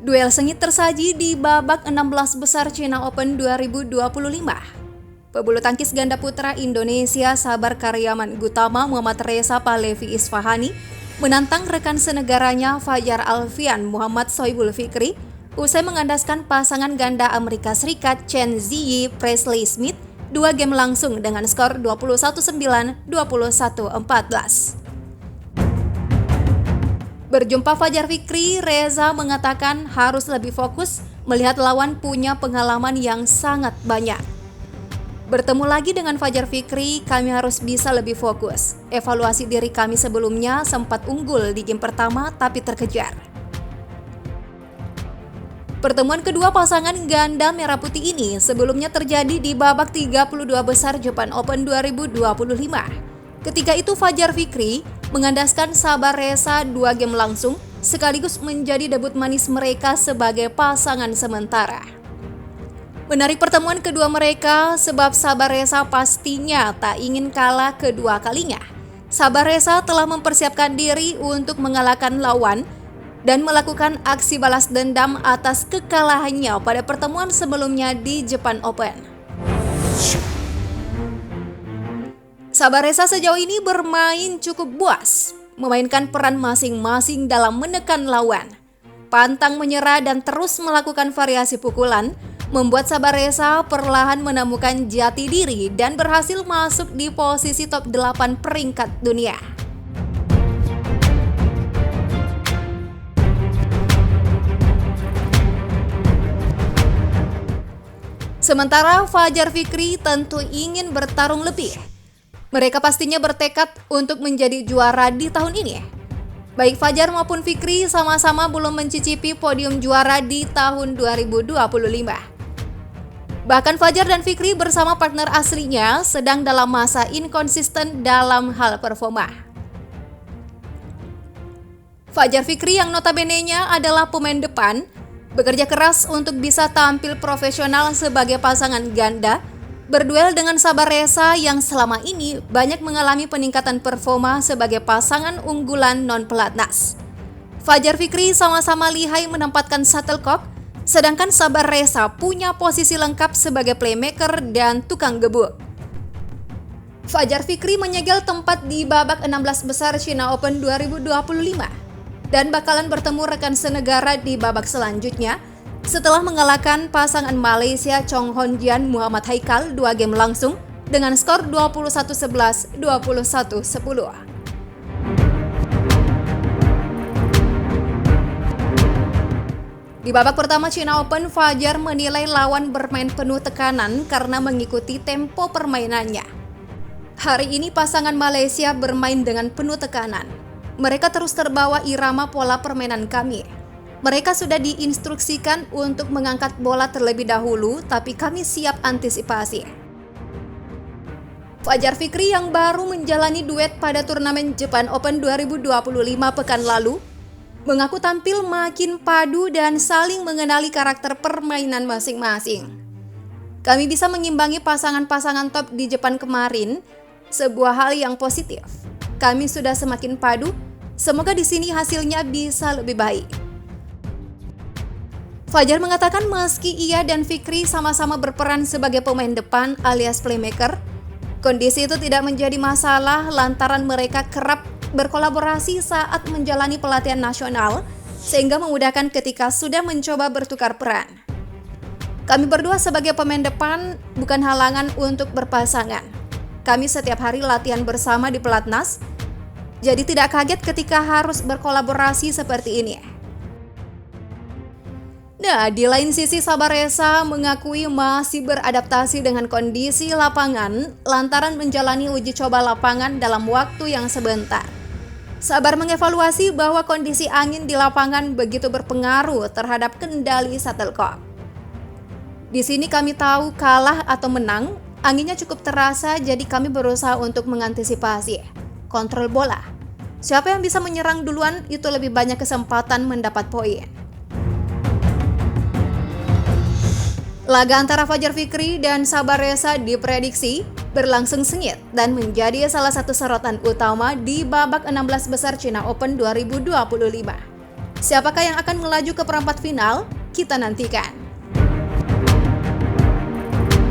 Duel sengit tersaji di babak 16 besar China Open 2025. Pebulu tangkis ganda putra Indonesia Sabar Karyaman Gutama Muhammad Reza Pahlevi Isfahani menantang rekan senegaranya Fajar Alfian Muhammad Sohibul Fikri usai mengandaskan pasangan ganda Amerika Serikat Chen Ziyi Presley Smith 2 game langsung dengan skor 21-9, 21-14. Berjumpa Fajar Fikri, Reza mengatakan harus lebih fokus melihat lawan punya pengalaman yang sangat banyak. Bertemu lagi dengan Fajar Fikri, kami harus bisa lebih fokus. Evaluasi diri kami sebelumnya sempat unggul di game pertama tapi terkejar. Pertemuan kedua pasangan ganda merah putih ini sebelumnya terjadi di babak 32 besar Japan Open 2025. Ketika itu Fajar Fikri mengandaskan Sabar Reza 2 game langsung sekaligus menjadi debut manis mereka sebagai pasangan sementara. Menarik pertemuan kedua mereka sebab Sabar Reza pastinya tak ingin kalah kedua kalinya. Sabar Reza telah mempersiapkan diri untuk mengalahkan lawan dan melakukan aksi balas dendam atas kekalahannya pada pertemuan sebelumnya di Japan Open. Sabar Reza sejauh ini bermain cukup buas, memainkan peran masing-masing dalam menekan lawan. Pantang menyerah dan terus melakukan variasi pukulan, membuat Sabar Reza perlahan menemukan jati diri dan berhasil masuk di posisi top 8 peringkat dunia. Sementara Fajar Fikri tentu ingin bertarung lebih. Mereka pastinya bertekad untuk menjadi juara di tahun ini. Baik Fajar maupun Fikri sama-sama belum mencicipi podium juara di tahun 2025. Bahkan Fajar dan Fikri bersama partner aslinya sedang dalam masa inkonsisten dalam hal performa. Fajar Fikri yang notabene-nya adalah pemain depan, bekerja keras untuk bisa tampil profesional sebagai pasangan ganda, berduel dengan Sabar Reza yang selama ini banyak mengalami peningkatan performa sebagai pasangan unggulan non-pelatnas. Fajar Fikri sama-sama lihai menempatkan shuttlecock, sedangkan Sabar Reza punya posisi lengkap sebagai playmaker dan tukang gebuk. Fajar Fikri menyegel tempat di babak 16 besar China Open 2025 dan bakalan bertemu rekan senegara di babak selanjutnya setelah mengalahkan pasangan Malaysia Chong Hon Jian Muhammad Haikal 2 game langsung dengan skor 21-11, 21-10. Di babak pertama China Open, Fajar menilai lawan bermain penuh tekanan karena mengikuti tempo permainannya. Hari ini pasangan Malaysia bermain dengan penuh tekanan. Mereka terus terbawa irama pola permainan kami. Mereka sudah diinstruksikan untuk mengangkat bola terlebih dahulu, tapi kami siap antisipasi. Fajar Fikri yang baru menjalani duet pada turnamen Japan Open 2025 pekan lalu, mengaku tampil makin padu dan saling mengenali karakter permainan masing-masing. Kami bisa mengimbangi pasangan-pasangan top di Jepang kemarin, sebuah hal yang positif. Kami sudah semakin padu, semoga di sini hasilnya bisa lebih baik. Fajar mengatakan meski ia dan Fikri sama-sama berperan sebagai pemain depan alias playmaker, kondisi itu tidak menjadi masalah lantaran mereka kerap berkolaborasi saat menjalani pelatihan nasional sehingga memudahkan ketika sudah mencoba bertukar peran. Kami berdua sebagai pemain depan bukan halangan untuk berpasangan. Kami setiap hari latihan bersama di pelatnas, jadi tidak kaget ketika harus berkolaborasi seperti ini. Nah, di lain sisi Sabar Reza mengakui masih beradaptasi dengan kondisi lapangan lantaran menjalani uji coba lapangan dalam waktu yang sebentar. Sabar mengevaluasi bahwa kondisi angin di lapangan begitu berpengaruh terhadap kendali shuttlecock. Di sini kami tahu kalah atau menang, anginnya cukup terasa jadi kami berusaha untuk mengantisipasi. Kontrol bola. Siapa yang bisa menyerang duluan itu lebih banyak kesempatan mendapat poin. Laga antara Fajar Fikri dan Sabar Reza diprediksi berlangsung sengit dan menjadi salah satu sorotan utama di babak 16 besar China Open 2025. Siapakah yang akan melaju ke perempat final? Kita nantikan.